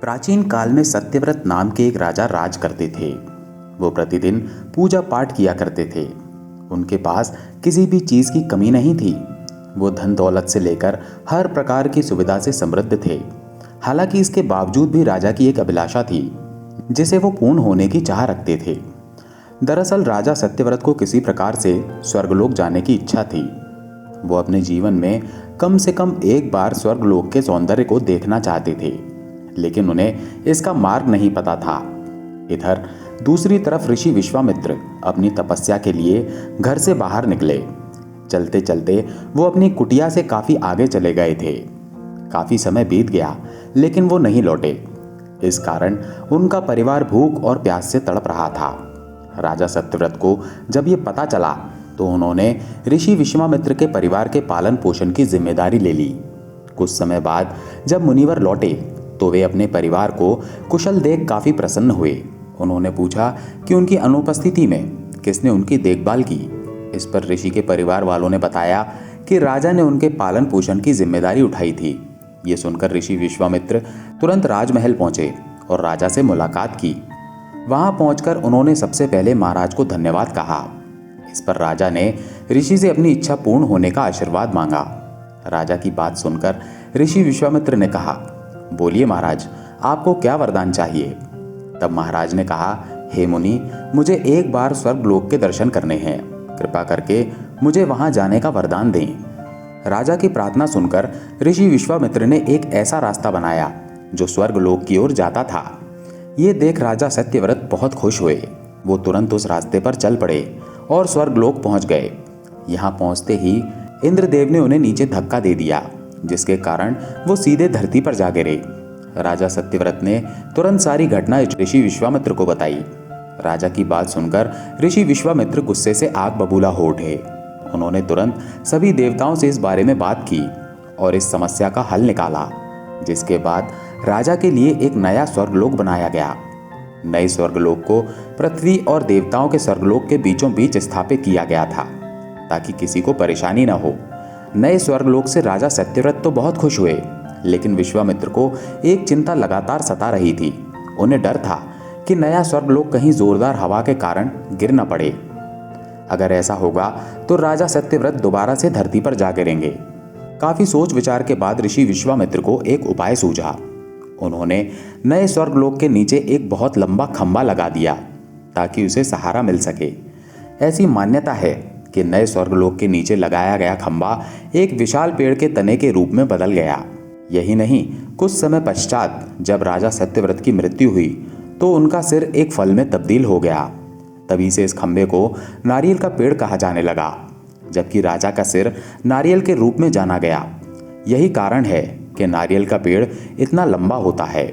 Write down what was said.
प्राचीन काल में सत्यव्रत नाम के एक राजा राज करते थे। वो प्रतिदिन पूजा पाठ किया करते थे। उनके पास किसी भी चीज की कमी नहीं थी। वो धन दौलत से लेकर हर प्रकार की सुविधा से समृद्ध थे। हालांकि इसके बावजूद भी राजा की एक अभिलाषा थी जिसे वो पूर्ण होने की चाह रखते थे। दरअसल राजा सत्यव्रत को किसी प्रकार से स्वर्गलोक जाने की इच्छा थी। वो अपने जीवन में कम से कम एक बार स्वर्गलोक के सौंदर्य को देखना चाहते थे, लेकिन उन्हें इसका मार्ग नहीं पता था। इधर दूसरी तरफ ऋषि विश्वामित्र अपनी तपस्या के लिए घर से बाहर निकले। चलते चलते वो अपनी कुटिया से काफी आगे चले गए थे। काफी समय बीत गया लेकिन वो नहीं लौटे। इस कारण उनका परिवार भूख और प्यास से तड़प रहा था। राजा सत्यव्रत को जब ये पता चला तो उन्होंने ऋषि विश्वामित्र के परिवार के पालन पोषण की जिम्मेदारी ले ली। कुछ समय बाद जब मुनिवर लौटे तो वे अपने परिवार को कुशल देख काफी प्रसन्न हुए। उन्होंने पूछा कि उनकी अनुपस्थिति में किसने उनकी देखभाल की। इस पर ऋषि के परिवार वालों ने बताया कि राजा ने उनके पालन पोषण की जिम्मेदारी उठाई थी। ये सुनकर ऋषि विश्वामित्र तुरंत राजमहल पहुंचे और राजा से मुलाकात की। वहां पहुंचकर उन्होंने सबसे पहले महाराज को धन्यवाद कहा। इस पर राजा ने ऋषि से अपनी इच्छा पूर्ण होने का आशीर्वाद मांगा। राजा की बात सुनकर ऋषि विश्वामित्र ने कहा, बोलिए महाराज, आपको क्या वरदान चाहिए। तब महाराज ने कहा, हे मुनि, मुझे एक बार स्वर्गलोक के दर्शन करने हैं। कृपा करके मुझे वहां जाने का वरदान दें। राजा की प्रार्थना सुनकर ऋषि विश्वामित्र ने एक ऐसा रास्ता बनाया जो स्वर्गलोक की ओर जाता था। ये देख राजा सत्यव्रत बहुत खुश हुए। वो तुरंत उस रास्ते पर चल पड़े और स्वर्गलोक पहुंच गए। यहाँ पहुंचते ही इंद्रदेव ने उन्हें नीचे धक्का दे दिया, जिसके कारण वो सीधे धरती पर जा गिरे। राजा सत्यव्रत ने तुरंत सारी घटना ऋषि विश्वामित्र को बताई। राजा की बात सुनकर ऋषि विश्वामित्र गुस्से से आग बबूला हो उठे। उन्होंने तुरंत सभी देवताओं से इस बारे में बात की और इस समस्या का हल निकाला, जिसके बाद राजा के लिए एक नया स्वर्गलोक बनाया गया। नए स्वर्गलोक को पृथ्वी और देवताओं के स्वर्गलोक के बीचों बीच स्थापित किया गया था, ताकि किसी को परेशानी न हो। नए स्वर्गलोक से राजा सत्यव्रत तो बहुत खुश हुए, लेकिन विश्वामित्र को एक चिंता लगातार सता रही थी। उन्हें डर था कि नया स्वर्गलोक कहीं जोरदार हवा के कारण गिर न पड़े। अगर ऐसा होगा तो राजा सत्यव्रत दोबारा से धरती पर जा गिरेंगे। काफी सोच विचार के बाद ऋषि विश्वामित्र को एक उपाय सूझा। उन्होंने नए स्वर्गलोक के नीचे एक बहुत लंबा खंभा लगा दिया ताकि उसे सहारा मिल सके। ऐसी मान्यता है कि नए स्वर्गलोक के नीचे लगाया गया खंभा एक विशाल पेड़ के तने के रूप में बदल गया। यही नहीं, कुछ समय पश्चात जब राजा सत्यव्रत की मृत्यु हुई तो उनका सिर एक फल में तब्दील हो गया। तभी से इस खंभे को नारियल का पेड़ कहा जाने लगा, जबकि राजा का सिर नारियल के रूप में जाना गया। यही कारण है कि नारियल का पेड़ इतना लंबा होता है।